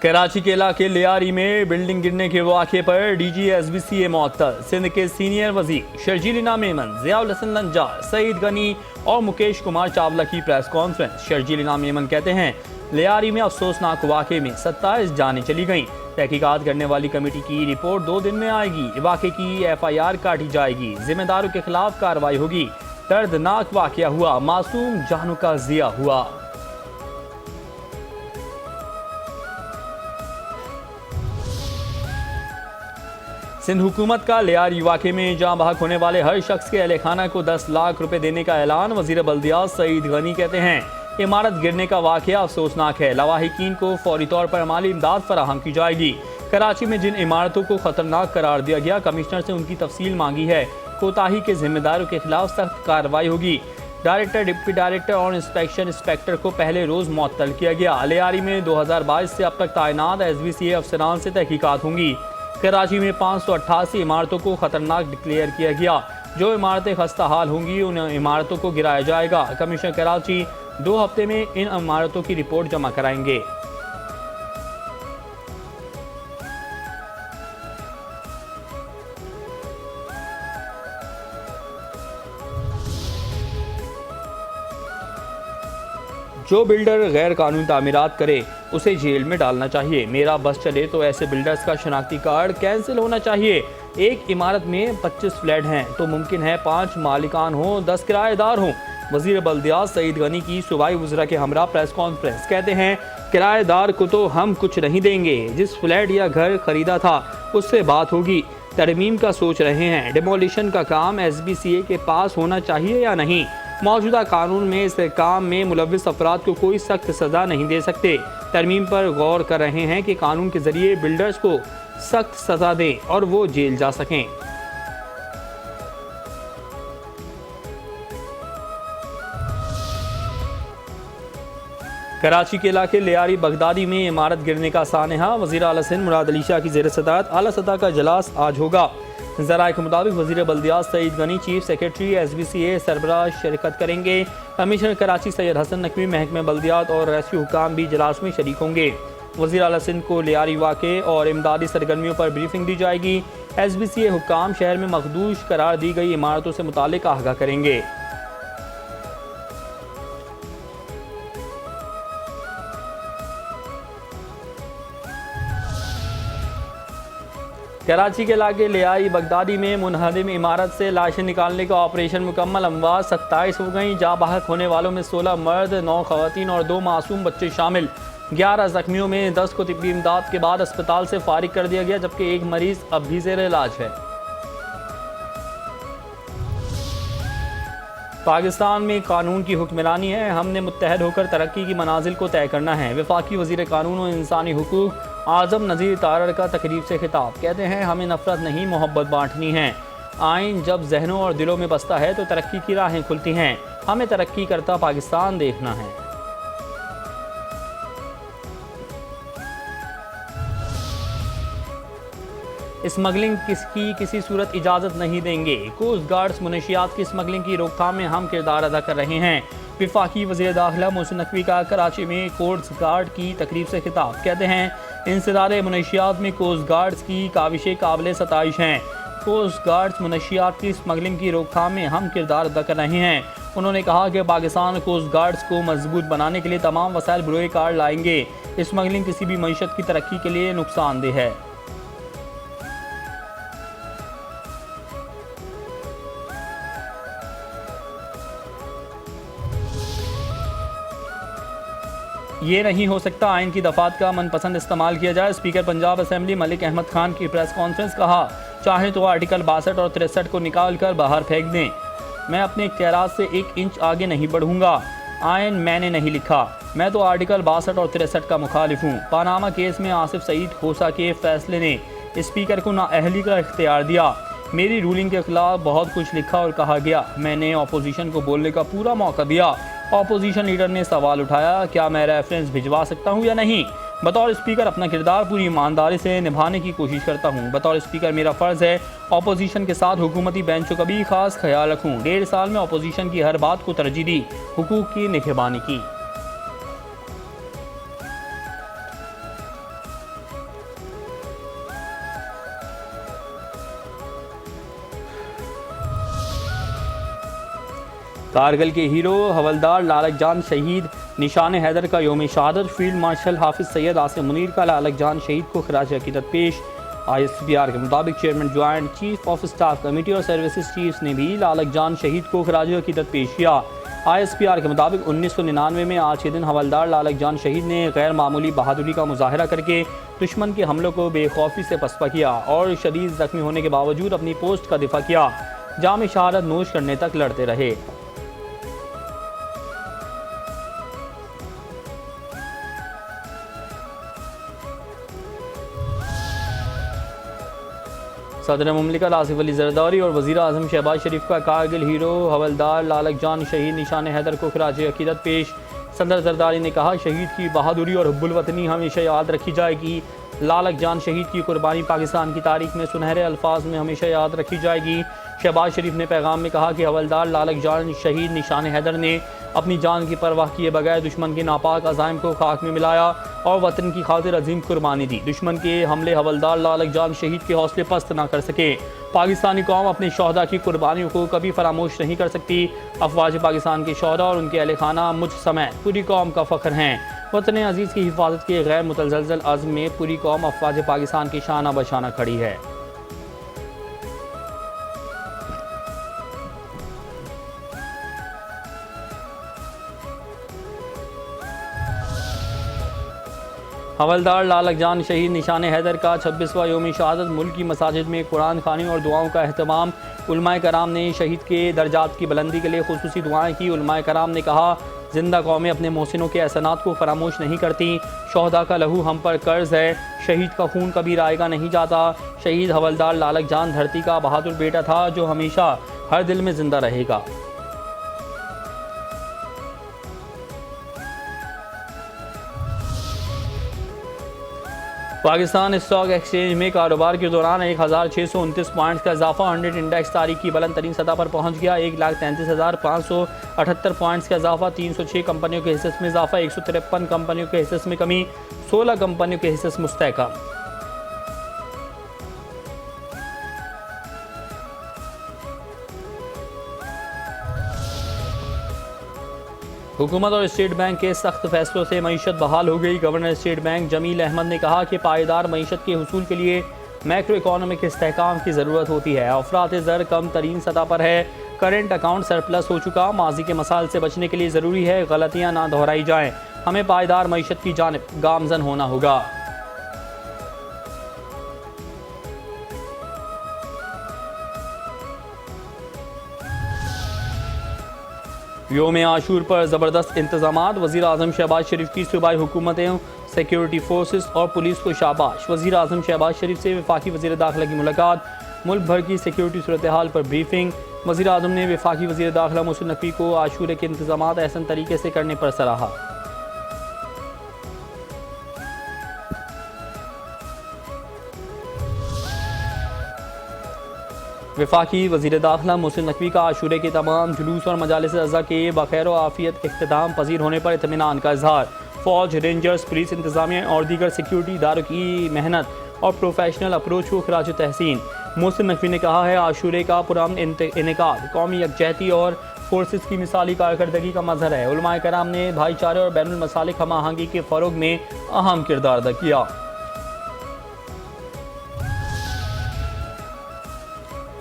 कराची के इलाके लियारी में बिल्डिंग गिरने के वाक़े पर डीजी SBCA मुअत्तल। सिंध के सीनियर वजीर शर्जील इनाम मेमन, ज़ियाउल हसन नज्जार, सईद गनी और मुकेश कुमार चावला की प्रेस कॉन्फ्रेंस। शर्जील इनाम मेमन कहते हैं, लियारी में अफसोसनाक वाक़े में 27 जानें चली गईं। तहकीकात करने वाली कमेटी की रिपोर्ट 2 दिन में आएगी। वाक़े की FIR काटी जाएगी। जिम्मेदारों के खिलाफ कार्रवाई होगी। दर्दनाक वाक़या हुआ, मासूम जानों का ज़िया हुआ। सिंध हुकूमत का लियारी वाक़े में जाँ बहक होने वाले हर शख्स के अहले खाना को 10 लाख रुपए देने का ऐलान। वज़ीर बल्दियात सईद गनी कहते हैं, इमारत गिरने का वाक़या अफसोसनाक है। लवाहिकीन को फौरी तौर पर माली इमदाद फराहम की जाएगी। कराची में जिन इमारतों को खतरनाक करार दिया गया, कमिश्नर से उनकी तफसील मांगी है। कोताही के जिम्मेदारों के खिलाफ सख्त कार्रवाई होगी। डायरेक्टर, डिप्टी डायरेक्टर और इंस्पेक्टर को पहले रोज़ मुअत्तल किया गया। लियारी में 2022 से अब तक तैनात SBCA अफसरान से तहकीकात होंगी। कराची में 588 इमारतों को खतरनाक डिक्लेयर किया गया। जो इमारतें खस्ता हाल होंगी उन इमारतों को गिराया जाएगा। कमिश्नर कराची 2 हफ्ते में इन इमारतों की रिपोर्ट जमा कराएंगे। जो बिल्डर गैर कानूनी तामीरात करे उसे जेल में डालना चाहिए। मेरा बस चले तो ऐसे बिल्डर्स का शनाख्ती कार्ड कैंसिल होना चाहिए। एक इमारत में 25 फ्लैट हैं तो मुमकिन है 5 मालिकान हों, 10 किराएदार हों। वज़ीर बल्दियात सईद गनी की सूबाई वज़रा के हमरा प्रेस कॉन्फ्रेंस। कहते हैं, किराएदार को तो हम कुछ नहीं देंगे। जिस फ्लैट या घर खरीदा था उससे बात होगी। तरमीम का सोच रहे हैं। डिमोलिशन का काम SBCA के पास होना चाहिए या नहीं। मौजूदा कानून में इस काम में मुलव्विस अफराद को कोई सख्त सज़ा नहीं दे सकते। तरमीम पर गौर कर रहे हैं कि कानून के जरिए बिल्डर्स को सख्त सज़ा दें और वो जेल जा सकें। कराची के इलाके लियारी बगदादी में इमारत गिरने का सानहा। वज़ीर आला सिंध मुराद अली शाह की ज़ेर सदारत आला सतह का इजलास आज होगा। ज़राए के मुताबिक वज़ीर बल्दियात Saeed Ghani, chief secretary SBCA सरबराह शिरकत करेंगे। कमिश्नर कराची सैयद हसन नकवी, महकमे बल्दियात और रेस्क्यू हुकाम भी इजलास में शरीक होंगे। वज़ीर आला सिंध को लियारी वाक़े और इमदादी सरगर्मियों पर ब्रीफिंग दी जाएगी। SBCA हुकाम शहर में मखदूश करार दी गई इमारतों से मुतालिक आगाह करेंगे। कराची के इलाके लियारी बगदादी में मुनहदम इमारत से लाशें निकालने का ऑपरेशन मुकम्मल। अमवात 27 हो गई। जाँ बहक होने वालों में 16 मर्द, 9 खवातीन और 2 मासूम बच्चे शामिल। 11 जख्मियों में 10 को तिब्बी इमदाद के बाद अस्पताल से फारिग कर दिया गया, जबकि एक मरीज अब भी ज़ेर इलाज है। पाकिस्तान में कानून की हुक्मरानी है। हमने मुत्तहद होकर तरक्की की मनाजिल को तय करना है। वफाकी वज़ीर कानून और इंसानी हुकूक आज़म नज़ीर तारड़ का तकरीब से खिताब। कहते हैं, हमें नफरत नहीं मोहब्बत बांटनी है। आइन जब जहनों और दिलों में बसता है तो तरक्की की राहें खुलती हैं। हमें तरक्की करता पाकिस्तान देखना है। स्मगलिंग की किसी सूरत इजाज़त नहीं देंगे। कोस्ट गार्ड्स मुनशियात की स्मगलिंग की रोकथाम में हम किरदार अदा कर रहे हैं। वफाकी वज़ीर दाखिला मोहसिन नकवी का कराची में कोस्ट गार्ड की तकरीब से खिताब। कहते हैं, इंसदाद मुनशियात में कोस्ट गार्ड्स की काविशें काबिल सताइश हैं। कोस्ट गार्ड्स मुनशियात की स्मगलिंग की रोकथाम में हम किरदार अदा कर रहे हैं। उन्होंने कहा कि पाकिस्तान कोस्ट गार्ड्स को मजबूत बनाने के लिए तमाम वसाइल बरोए कार लाएंगे। स्मगलिंग किसी भी मईशत की तरक्की के लिए नुकसानदेह है। ये नहीं हो सकता, आइन की दफात का मनपसंद इस्तेमाल किया जाए। स्पीकर पंजाब असेंबली मलिक अहमद खान की प्रेस कॉन्फ्रेंस। कहा, चाहे तो आर्टिकल 62 और 63 को निकाल कर बाहर फेंक दें। मैं अपने इख्तियारात से 1 इंच आगे नहीं बढ़ूंगा। आइन मैंने नहीं लिखा। मैं तो आर्टिकल 62 और 63 का मुखालिफ हूँ। पानामा केस में आसिफ सईद खोसा के फैसले ने स्पीकर को नाअहली का इख्तियार दिया। मेरी रूलिंग के खिलाफ बहुत कुछ लिखा और कहा गया। मैंने अपोजिशन को बोलने का पूरा मौका दिया। अपोजिशन लीडर ने सवाल उठाया, क्या मैं रेफरेंस भिजवा सकता हूं या नहीं। बतौर स्पीकर अपना किरदार पूरी ईमानदारी से निभाने की कोशिश करता हूं। बतौर स्पीकर मेरा फ़र्ज़ है अपोजिशन के साथ हुकूमती बेंचों का भी खास ख्याल रखूं। 1.5 साल में अपोजिशन की हर बात को तरजीह दी, हुकूक की निगहबानी की। कारगिल के हीरो हवलदार लालक जान शहीद निशान हैदर का यौम शहादत। फील्ड मार्शल हाफिज सैयद आसिम मुनीर का लालक जान शहीद को खराज अकीदत पेश। ISPR के मुताबिक chairman joint chief of staff committee और सर्विसेज चीफ्स ने भी लालक जान शहीद को खराज अकीदत पेश किया। ISPR के मुताबिक 1999 में आज के दिन हवलदार लालक जान शहीद ने गैर मामूली बहादुरी का मुजाहरा करके दुश्मन के हमलों को बेखौफी से पसपा किया और शदीद जख्मी होने के बावजूद अपनी पोस्ट का दिफा किया। जाम शहादत नोश करने तक लड़ते रहे। सदर मुमलिकत आसिफ अली जरदारी और वज़ीर आज़म शहबाज शरीफ का कारगिल हीरो हवलदार लालक जान शहीद निशान हैदर को खराज अकीदत पेश। सदर जरदारी ने कहा, शहीद की बहादुरी और हुब्बुल वतनी हमेशा याद रखी जाएगी। लालक जान शहीद की कुर्बानी पाकिस्तान की तारीख में सुनहरे अल्फाज में हमेशा याद रखी जाएगी। शहबाज शरीफ ने पैगाम में कहा कि हवलदार लालक जान शहीद निशान हैदर ने अपनी जान की परवाह किए बगैर दुश्मन के नापाक अज़ाइम को खाक में मिलाया और वतन की खातिर अजीम कुर्बानी दी। दुश्मन के हमले हवलदार लालक जान शहीद के हौसले पस्त ना कर सके। पाकिस्तानी कौम अपने शहदा की कुर्बानियों को कभी फरामोश नहीं कर सकती। अफवाज पाकिस्तान के शहदा और उनके अहले खाना मुझ समेत पूरी कौम का फ़ख्र हैं। वतन अजीज़ की हिफाजत के गैर मुतज़लज़ल अज़्म में पूरी कौम अफवाज पाकिस्तान की शाना बशाना खड़ी है। हवलदार लालक जान शहीद निशान हैदर का 26वां यौम शहादत। मुल्क की मसाजिद में कुरान खानी और दुआओं का अहतमाम। उलमाए कराम ने शहीद के दर्जात की बुलंदी के लिए खुसूसी दुआएं की। उलमाए कराम ने कहा, जिंदा कौमें अपने मोहसिनों के एहसानात को फरामोश नहीं करती। शोहदा का लहू हम पर कर्ज है। शहीद का खून कभी रायगा नहीं जाता। शहीद हवलदार लालक जान धरती का बहादुर बेटा था जो हमेशा हर दिल में जिंदा रहेगा। पाकिस्तान स्टॉक एक्सचेंज में कारोबार के दौरान 1629 पॉइंट्स का इजाफा। 100 इंडेक्स तारीख की बुलंद तरीन सतह पर पहुंच गया। 1,33,578 पॉइंट्स का इजाफा। 306 कंपनियों के हिस्से में इजाफा। 153 कंपनियों के हिस्से में कमी। 16 कंपनियों के हिस्से मुस्तहकम। हुकूमत और स्टेट बैंक के सख्त फैसलों से मईशत बहाल हो गई। Governor state bank Jamil Ahmad ने कहा कि पायदार मईशत के हुसूल के लिए मैक्रो इकॉनॉमिक इस्तेहकाम की ज़रूरत होती है। अफरात ज़र कम तरीन सतह पर है। करेंट अकाउंट सरप्लस हो चुका। माजी के मसाइल से बचने के लिए ज़रूरी है गलतियाँ ना दोहराई जाएँ। हमें पायदार मईशत की जानिब गामजन होना होगा। योम आशूर पर ज़बरदस्त इंतजामात। वज़ीर आज़म शहबाज शरीफ की सूबाई हुकूमतें, सिक्योरिटी फोर्सेस और पुलिस को शाबाश। वज़ीर आज़म शहबाज शरीफ से वफाकी वज़ीर दाखिला की मुलाकात। मुल्क भर की सिक्योरिटी सूरत हाल पर ब्रीफिंग। वज़ीर आज़म ने वफाकी वज़ीर दाखिला मोहसिन नकवी को आशूर के इंतजामात अहसन तरीके से करने पर सराहा। वफाकी वज़ीर दाखिला मोहसिन नकवी का आशूरे के तमाम जुलूस और मजालिस अज़ा के बखैर आफियत इख्तिताम पजीर होने पर इत्मीनान का इजहार। फ़ौज, रेंजर्स, पुलिस इंतजामिया और दीगर सिक्योरिटी इदारों की मेहनत और प्रोफेशनल अप्रोच को खराज तहसीन। मोहसिन नकवी ने कहा है, आशूरे का पुरअमन इनेकाद कौमी यकजहती और फोर्सेस की मिसाली कारकर्दगी का मज़हर है। उलमाए कराम ने भाईचारे और बैनुल मसालिक हम आहंगी के फ़रोग में अहम किरदार अदा किया।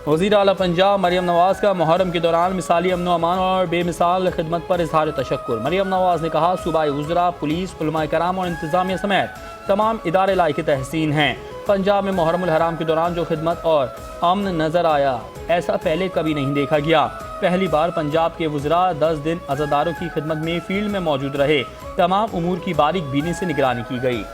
वज़ीर आला पंजाब मरियम नवाज़ का मुहर्रम के दौरान मिसाली अमन अमान और बेमिसाल खिदमत पर इजहार तशक्कुर। मरियम नवाज़ ने कहा, सूबाई वज़रा, पुलिस, उलमाए कराम और इंतज़ामिया समेत तमाम इदारे लायक तहसीन हैं। पंजाब में मुहर्रमुल हराम के दौरान जो खिदमत और अमन नज़र आया, ऐसा पहले कभी नहीं देखा गया। पहली बार पंजाब के वज़रा 10 दिन अज़ादारों की खिदमत में फील्ड में मौजूद रहे। तमाम उमूर की बारीक बीनी से निगरानी की गई।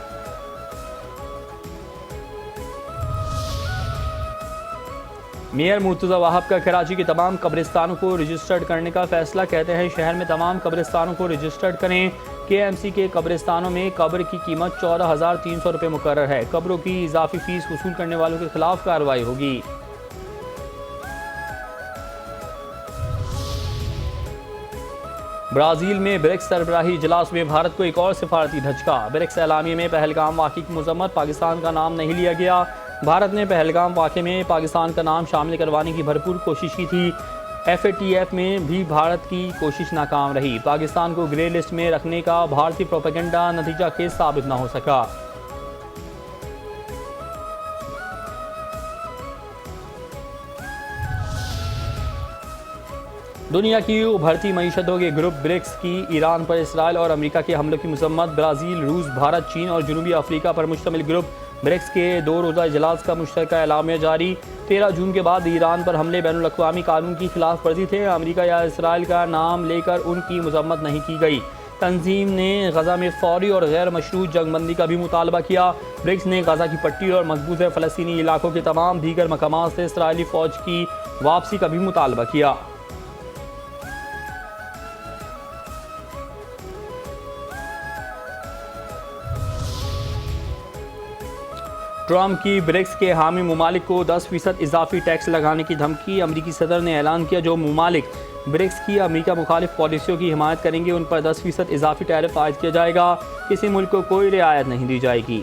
मेयर मुर्तज़ा वाहब का कराची के तमाम कब्रिस्तानों को रजिस्टर्ड करने का फैसला। कहते हैं, शहर में तमाम कब्रिस्तानों को रजिस्टर्ड करें। KMC के कब्रिस्तानों में कब्र की कीमत 14,300 रुपये मुकर्रर है। कब्रों की इजाफी फीस वसूल करने वालों के खिलाफ कार्रवाई होगी। ब्राज़ील में ब्रिक्स सरबराही इजलास में भारत को एक और सिफारती धचका। ब्रिक्स एलामिये में पहलगाम वाक़े की मज़म्मत। पाकिस्तान का नाम नहीं लिया गया। भारत ने पहलगाम वाक़े में पाकिस्तान का नाम शामिल करवाने की भरपूर कोशिश की थी। FATF में भी भारत की कोशिश नाकाम रही। पाकिस्तान को ग्रे लिस्ट में रखने का भारतीय प्रोपेगेंडा नतीजा खेज साबित न हो सका। दुनिया की उभरती मईशतों के ग्रुप ब्रिक्स की ईरान पर इसराइल और अमेरिका के हमलों की मजम्मत। ब्राज़ील, रूस, भारत, चीन और जनूबी अफ्रीका पर मुश्तमिल ग्रुप ब्रिक्स के 2 रोज़ा इजलास का मुश्तरका एलामिया जारी। 13 जून के बाद ईरान पर हमले बैनुल-अक़वामी कानून की खिलाफ वर्जी थे। अमेरिका या इसराइल का नाम लेकर उनकी मजम्मत नहीं की गई। तंजीम ने गजा में फौरी और गैर मशरूत जंगबंदी का भी मुतालबा किया। ब्रिक्स ने गजा की पट्टी और मकबूज फ़लस्तीनी इलाकों के तमाम दीगर मकामात से इसराइली फ़ौज की वापसी का भी मुतालबा किया। ट्रंप की ब्रिक्स के हामी ममालिक को 10% इजाफी टैक्स लगाने की धमकी। अमरीकी सदर ने ऐलान किया जो ममालिक ब्रिक्स की अमरीका मुखालिफ पॉलिसियों की हिमायत करेंगे उन पर 10% इजाफी टैरिफ आयद किया जाएगा। किसी मुल्क को कोई रियायत नहीं दी जाएगी।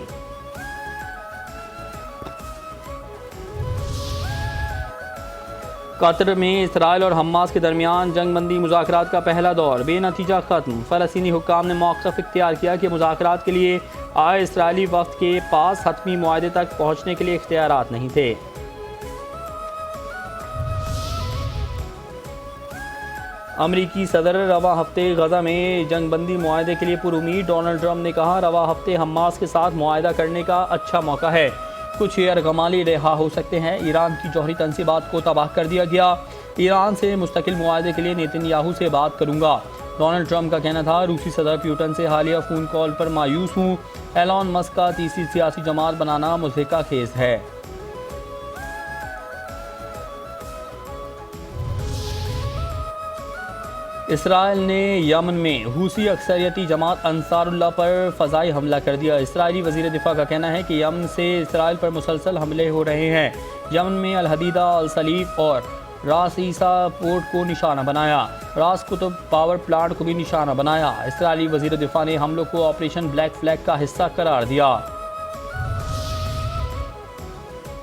कतर में इसराइल और हमास के दरमियान जंगबंदी मुज़ाकरात का पहला दौर बेनतीजा ख़त्म। फ़लस्तीनी हुक्काम ने मौक़िफ़ इख्तियार किया कि मुज़ाकरात के लिए आए इसराइली वफ़द के पास हतमी मुआहदे तक पहुँचने के लिए इख्तियारात नहीं थे। अमरीकी सदर रवा हफ्ते गजा में जंगबंदी मुआहदे के लिए पुरुमीद। डोनाल्ड ट्रंप ने कहा रवा हफ्ते हमास के साथ मुआहदा करने का अच्छा मौका है। कुछ यरगमाली रिहा हो सकते हैं। ईरान की जौहरी तंसीबात को तबाह कर दिया गया। ईरान से मुस्तकिल मुआहदे के लिए नेतन्याहू से बात करूंगा। डोनाल्ड ट्रंप का कहना था रूसी सदर पुतिन से हालिया फ़ोन कॉल पर मायूस हूँ। एलॉन मस्क का तीसरी सियासी जमात बनाना मुज़हिका खेज है। इसराइल ने यमन में हूसी अक्सरियती जमात अंसारुल्लाह पर फ़ज़ाई हमला कर दिया। इसराइली वज़ीर दिफ़ा का कहना है कि यमन से इसराइल पर मुसलसल हमले हो रहे हैं। यमन में अल हदीदा, अल सलीफ और रास ईसा पोर्ट को निशाना बनाया। रास कुतुब पावर प्लांट को भी निशाना बनाया। इसराइली वज़ीर दिफ़ा ने हमलों को ऑपरेशन ब्लैक फ्लैग का हिस्सा करार दिया।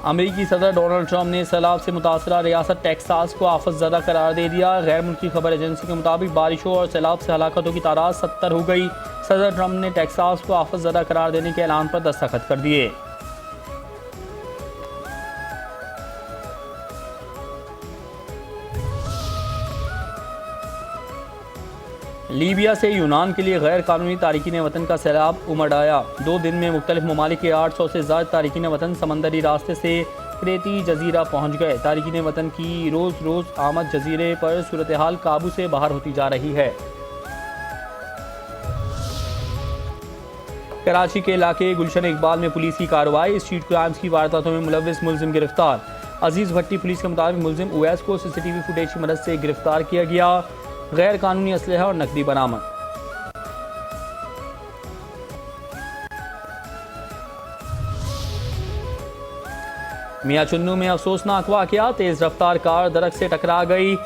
अमेरिकी सदर डोनाल्ड ट्रंप ने सैलाब से मुतासरा रियासत टेक्सास को आफत ज़दा करार दे दिया। गैर मुल्की खबर एजेंसी के मुताबिक बारिशों और सैलाब से हलाकतों की तादाद 70 हो गई। सदर ट्रंप ने टेक्सास को आफत ज़दा करार देने के ऐलान पर दस्तखत कर दिए। लीबिया से यूनान के लिए गैर कानूनी तारिकीन वतन का सैलाब उमड़ आया। 2 दिन में मुख्तलिफ ममालिक के 800 से ज़्यादा तारिकीन वतन समंदरी रास्ते से क्रेती जजीरा पहुँच गए। तारिकीन वतन की रोज़ रोज़ आमद जजीरे पर सूरत हाल काबू से बाहर होती जा रही है। कराची के इलाके गुलशन इकबाल में पुलिस की कार्रवाई। स्ट्रीट क्राइम्स की वारदातों में मुलविस मुलजिम गिरफ्तार। अजीज़ भट्टी पुलिस के मुताबिक मुलजिम उवैस को CCTV फुटेज की मदद से गिरफ्तार किया गया। गैर कानूनी असलहा और नकदी बरामद। मियां चुन्नू में अफसोसनाक वाकया। तेज रफ्तार कार दरख्त से टकरा गई।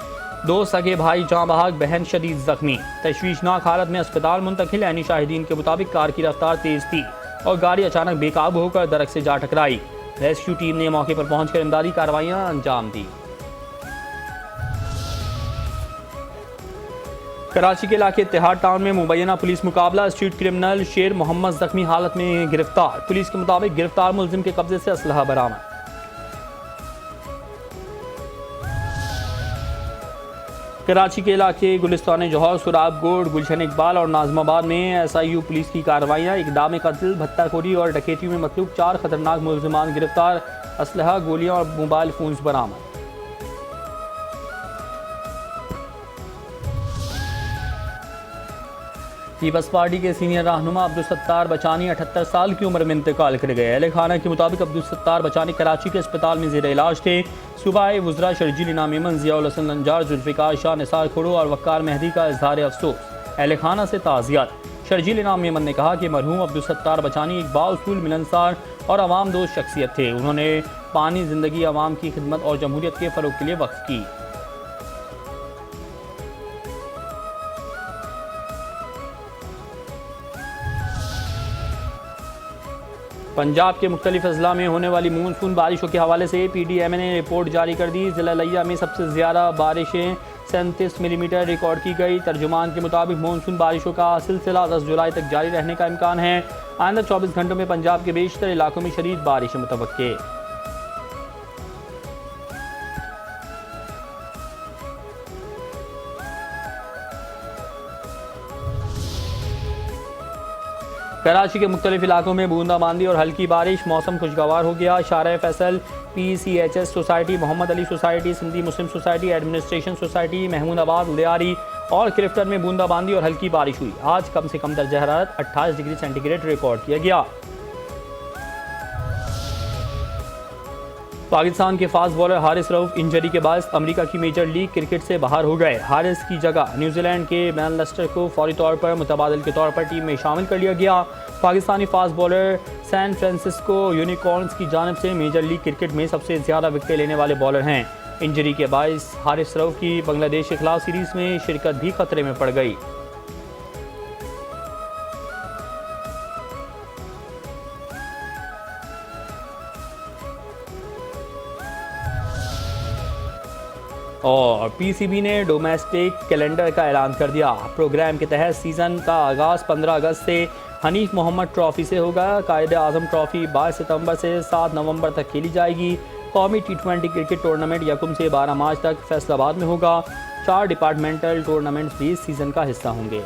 2 सगे भाई जाँ बहक, बहन शदीद जख्मी। तशवीशनाक हालत में अस्पताल मुंतकिल। ऐनी शाहिदीन के मुताबिक कार की रफ्तार तेज थी और गाड़ी अचानक बेकाबू होकर दरख्त से जा टकराई। रेस्क्यू टीम ने मौके पर पहुंचकर इमदादी कार्रवाइयां अंजाम दी। कराची के इलाके इत्तेहाद टाउन में मुबैना पुलिस मुकाबला। स्ट्रीट क्रिमिनल शेर मोहम्मद जख्मी हालत में गिरफ्तार। पुलिस के मुताबिक गिरफ्तार मुलजिम के कब्जे से असलहा बरामद। कराची के इलाके गुलिस्तान जौहर, सुराबगोड, गुलशन इकबाल और नाजमाबाद में SIU पुलिस की कार्रवाइयाँ। इक़दाम कत्ल, भत्ताखोरी और डकैती में मतलूब 4 खतरनाक मुलजिमान गिरफ्तार। असलहा, गोलियाँ और मोबाइल फ़ोन्स बरामद। पीपल्स पार्टी के सीनियर रहनुमा अब्दुल सत्तार बचानी 78 साल की उम्र में इंतकाल कर गए। अहले खाना के मुताबिक अब्दुल सत्तार बचानी कराची के अस्पताल में ज़ेर इलाज थे। सूबाई वुज़रा शर्जील इनाम मेमन, ज़ियाउल हसन लंजार, जुल्फ़िकार शाह, निसार खुड़ो और वक़ार मेहदी का इज़हार अफसोस। अहले खाना से ताज़ियत। शर्जील इनाम मेमन ने कहा कि मरहूम अब्दुल सत्तार बचानी एक बाउसूल, मिलनसार और अवाम दोस्त शख्सियत थे। उन्होंने पानी, ज़िंदगी, अवाम की खिदमत और जमहूरियत के फ़रोग़ के लिए वक्फ़ की। पंजाब के मुख्तलिफ अजला में होने वाली मानसून बारिशों के हवाले से PDMA ने रिपोर्ट जारी कर दी। जिला लिया में सबसे ज़्यादा बारिशें 37 मिलीमीटर रिकॉर्ड की गई। तर्जुमान के मुताबिक मानसून बारिशों का सिलसिला 10 जुलाई तक जारी रहने का इम्कान है। आइंदा 24 घंटों में पंजाब के बेशतर इलाकों में शदीद बारिश मुतवक्के। कराची के मुख्तलिफ इलाकों में बूंदाबांदी और हल्की बारिश, मौसम खुशगवार हो गया। Shahrah Faisal, PCHS society, Mohammad Ali society, Sindhi Muslim society, administration society, Mahmoodabad, Lyari और क्रिफ्टन में बूंदाबांदी और हल्की बारिश हुई। आज कम से कम दर्जा हरारत 28 डिग्री सेंटीग्रेड रिकॉर्ड किया गया। पाकिस्तान के fast bowler Haris Rauf injury के बाद अमेरिका की मेजर लीग क्रिकेट से बाहर हो गए। हारिस की जगह न्यूजीलैंड के मैन लेस्टर को फौरी तौर पर मुतबादल के तौर पर टीम में शामिल कर लिया गया। Pakistani fast bowler San Francisco Unicorns की जानिब से मेजर लीग क्रिकेट में सबसे ज़्यादा विकेट लेने वाले बॉलर हैं। इंजरी के बायस हारिस रऊफ की बांग्लादेश के खिलाफ सीरीज़ में शिरकत भी खतरे में पड़ गई। और PCB ने डोमेस्टिक कैलेंडर का ऐलान कर दिया। प्रोग्राम के तहत सीज़न का आगाज़ 15 अगस्त से हनीफ मोहम्मद ट्रॉफ़ी से होगा। कायद-ए-आज़म ट्रॉफ़ी 22 सितंबर से 7 नवंबर तक खेली जाएगी। कौमी T20 क्रिकेट टूर्नामेंट यकम से 12 मार्च तक फैसलाबाद में होगा। 4 डिपार्टमेंटल टूर्नामेंट्स भी इस सीज़न का हिस्सा होंगे।